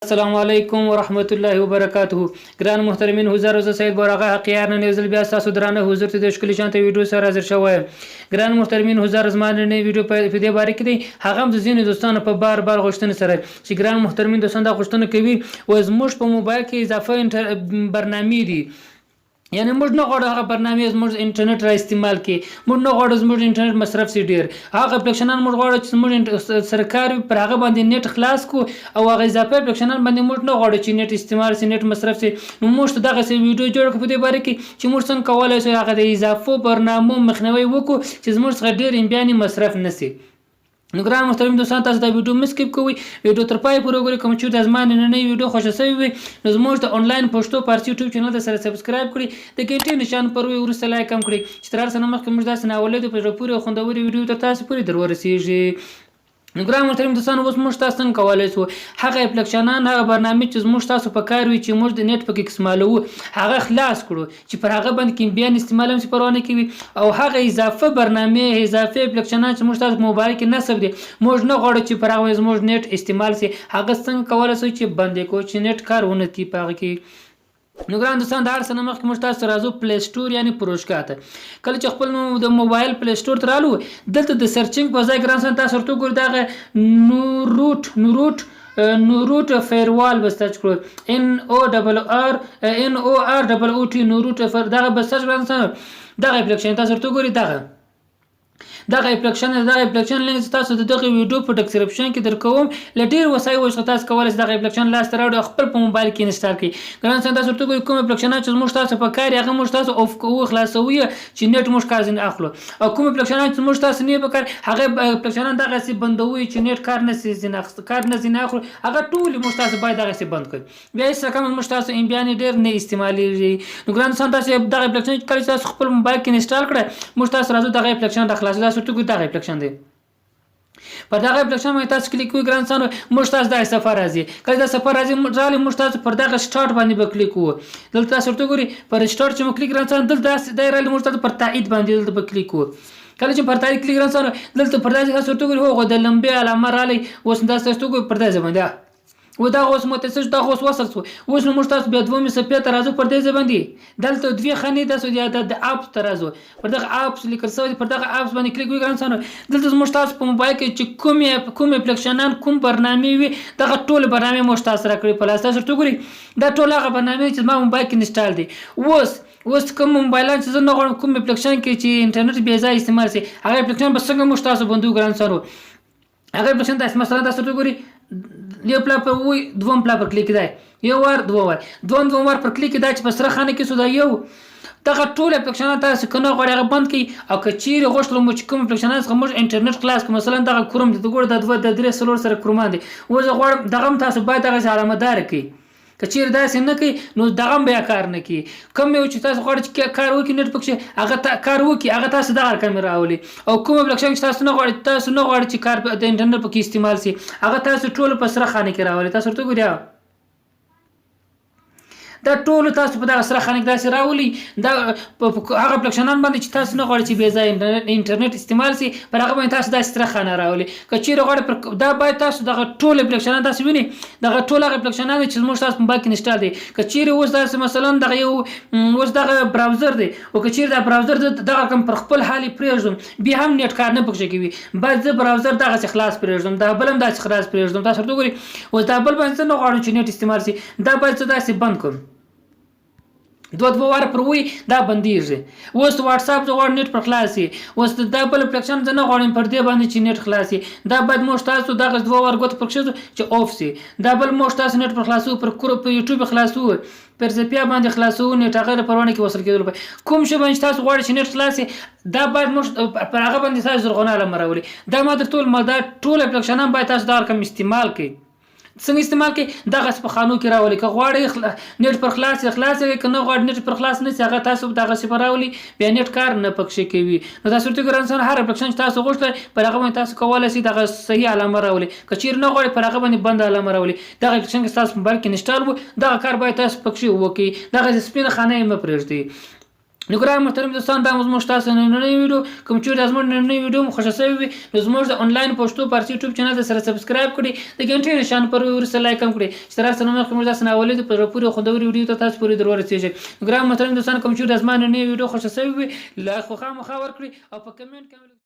السلام علیکم ورحمت الله وبرکاته. ګران محترمین، حضور زه سید براغه حقیار نن یو ځل بیا تاسو درانه حضور ته د ښکلي شانته ویډیو سره حاضر شوم. ګران محترمین، حضور زما نن ویډیو په دې باره کې دی، هغه هم د ځینو دوستانو په بار غوښتنه سره چې ګران محترمین دوستان دا غوښتنه کوي و زموږ په موبایل کې اضافه برنامې دي، یعنی موږ نه غواړو هغه برنامې زموږ انټرنیټ را استعمال کړي، موږ نه غواړو زموږ انټرنیټ مصرف سي ډیر، هغه اپلیکیشنان موږ غواړو چې زموږ سرکار پر هغه باندې نیټ خلاص کو او هغه اضافه اپلیکیشنان باندې موږ نه غواړو چې نیټ استعمال سي، نیټ مصرف سي. نو موږ ته دغه ویډیو جوړ کړو په دې باره کې چې موږ څنګه کولای شو هغه د اضافه برنامو مخنیوي وکړو چې زموږ څخه ډیر امبیاني مصرف نشي. نو ګران محترم دوستان، تاسو دا ویډیو مسکیپ کوئ، ویډیو تر پای پورې وګورئ. کوم چې د ازمان نننۍ ویډیو خوښه شوې وي نو زموږ د انلاین پښتو فارسي یوټیوب چینل ته سره سبسکرایب کړئ، د ګنټې نشان پر وروسته لایک هم کړئ چې تر هر څه نه مخکې موږ داسې ناولدې په زړه پورې او خوندورې ویډیو تر تاسو پورې در ورسېږي. نو ګران محترم دوستان، اوس موږ تاسو څنګه کولی شو هغه اپلیکیشنان، هغه برنامې چې زموږ تاسو په کار وي چې موږ د نیټ پکې استعمالوو هغه خلاص کړو چې پر هغه باندې کې بیان استعمال هم پروا نه کوي، او هغه اضافه برنامې اضافه اپلیکیشنان چې موږ تاسو موبایل کې نصب دي موږ نه غواړو چې پر هغه زموږ نیټ استعمال سي، هغه څنګه کولی شو چې بندې کړو چې نیټ کار ونه کړي په هغه کې. نو ګران دوستان، د هر څه نه مخکې موږ تاسو راځو پلی سټور یعنې پروشکا ته. کله چې خپل د موبایل پلی سټور ته رالو، دلته د سرچینګ په ځای ګران دوستان تاسو ورته وګورئ دغه نوروټ فایروال به سرچ کړو، NORROOT نوروټ دغه به سرچ ګران دوستان. دغه اپلیکیشن تاسو ورته وګورئ، دغه اپلیکیشن لینک تاسو د دغه ویډیو په ډسکرپشن کې درکوم. ل ډیر وسایل وښه تاسو کولای شئ دغه اپلیکیشن لاس ته راوړئ خپل په موبایل کې انسټال کړئ. ګران دوستان، تاسو ورته وګورئ کوم اپلیکیشنات چې موږ تاسو په کار هغه موږ تاسو اوف کوو خلاصوي چې نیټ موږ کار ځنه اخلو، او کوم اپلیکیشنات چې موږ تاسو نه په کار هغه اپلیکیشنان دغه سي بندوي چې نیټ کار نه سي ځنه اخلو، هغه ټول موږ تاسو باید دغه سي بند کړئ. بیا هیڅ رقم موږ تاسو امبیان ډیر نه استعمالېږي. نو ګران دوستان، تاسو دغه اپلیکیشن کله چې تاسو خپل موبایل کې انسټال کړئ موږ تاسو راځو دغه اپلیکیشن د خلاص تاسو ورته دغه اپلیکیشن دی. پر دغه اپلیکیشن باندې تاسو کلیک کوئ ګران دوستان، موږ تاسو د سفر راځي. کله د سفر راځي موږ تاسو پر دغه سٹارټ باندې به کلیک کوو. دلته تاسو ورته ګورئ پر سٹارټ چې موږ کلیک ګران دوستان، دلته دایره موږ تاسو پر تایید باندې دلته به کلیک کوو. کله چې پر تایید کلیک ګران دوستان، دلته پر دغه تاسو ورته ګورئ هغه د لمبه علامه رالی، اوس تاسو ورته ګورئ پر دغه باندې و دا اوس متصل دا اوس وصل شو. اوس موږ تاسو بیا دومره صفحه ته راځو پر دې باندې دلته دوه خانې تاسو د اپس ته راځو، پر دغه اپس لیکل شوی پر دغه اپس باندې کلیک وکړئ ګران دوستان. دلته موږ تاسو په موبایل کې چې کوم اپلیکیشنان کوم برنامې وي دغه ټول برنامې موږ تاسو راکړي په لاس تاسو ورته ګورئ دا ټول هغه برنامې چې ما موبایل کې انسټال دي. اوس کوم موبایلان چې زه نه غواړم کوم اپلیکیشن کې چې انټرنیټ بې ځای استعمال شي هغه اپلیکیشن به څنګه موږ تاسو بندو ګران دوستان. هغه اپلیکیشن تاسو مثلا تاسو ورته ګورئ یو پلا پر وي دوم پلا پر کلیک دی، یو وار دوه وار پر کلیک دی چې په سره خانه کې سودا یو دغه ټول اپلیکیشنات تاسو کنه غواړئ هغه بند کړئ. او که چیرې غوښتل مو چې کوم اپلیکیشنات څخه موږ انټرنیټ خلاص کړو، مثلا دغه کروم د ګور د 2 د 3 سلور سره کرومان دي، و زه غواړم دغه تاسو باید دغه علامه دار کړئ. که چیرې داسې نه کوي نو دغه بیا کار نه کوي. کوم یو چې تاسو غواړئ چې کار وکړي نیټ پکې هغه کار وکړي هغه تاسو دغه کیمرا راولي، او کوم اپلیکیشن چې تاسو نه غواړئ چې کار د انټرنیټ پکې استعمال شي هغه تاسو ټول په سره خانه کې راولي. تاسو ورته ګورئ دا ټول تاسو په دغه سره خانه کې داسې راولي. دا هغه اپلیکیشنان باندې چې تاسو نه غواړئ چې بې ځای انټرنیټ استعمال شي پر هغه باندې تاسو داسې سره خانه راولي. که چیرې غواړئ دا باید تاسو دغه ټول اپلیکیشنان تاسو وینئ، دغه ټول هغه اپلیکیشنان چې موږ تاسو په موبایل کې انسټال دي. که چیرې اوس داسې مثلا دغه یو اوس دغه براوزر دی او که چیرې دا براوزر دغه کوم پر خپل حال پرېږدم بیا هم نیټ کار نه پکې کوي، باید زه براوزر دغه خلاص پرېږدم، دا بل هم داسې خلاص پرېږدم. تاسو ورته ګورئ اوس دا بل باندې نه غواړم چې نیټ استعمال شي، دا باید زه داسې بند کړم. دوه واره پر وي دا بندیږي. اوس واتساپ زه غواړم نیټ پر خلاص شي، اوس دا بل اپلیکیشن زه نه غواړم پر دې باندې چې نیټ خلاص شي، دا باید موږ تاسو دغه 2 واره ګوت پر کښېږدو چې اوف شي. دا بل موږ تاسو نیټ پر خلاصو پر یوټیوب خلاصو پر زپیا باندې خلاصو نیټ هغه پرونه کې وصل کېدل. کوم شی باندې تاسو غواړئ چې نیټ خلاص شي دا باید موږ پر هغه باندې تاسو زرغونه علامه راولي. دا ما در ټول اپلیکیشنان باید تاسو دا رقم استعمال کړئ. څنګه استعمال کړئ دغه په خانو کې راولي. که غواړئ نیټ پر خلاص کړئ، که نه غواړئ نیټ پر خلاص نه شي هغه تاسو دغه سپه راولي بیا نیټ کار نه پکې کوي. نو تاسو ورته ګران دوستان هر اپلیکیشن چې تاسو غوښتل پر هغه باندې تاسو کولی شئ دغه صحیح علامه راولي. که چیرې نه غواړئ پر هغه باندې بند علامه راولي. دغه اپلیکیشن چې تاسو موبایل کې انسټال وو دغه کار باید تاسو پکې وکړئ، دغه سپینه خانه یې مه پرېږدئ. نو ګران محترم دوستان دا زموږ تاسو نننۍ ویډیو کوم چې زموږ نننۍ ویډیو مو خوښه شوې وي نو زموږ د انلاین پښتو فارسي یوټیوب چینل سره سبسکرایب کړئ د غنټې نشان پر ورسره لایک هم کړئ چې تر سره موږ کوم ځای سناولې په پوره خوندوري ویډیو ته تاسو پوره درور رسیږي ګران محترم دوستان کوم چې زموږ نننۍ ویډیو خوښه شوې وي لایک خو خامخا ورکړئ او په کمنټ کې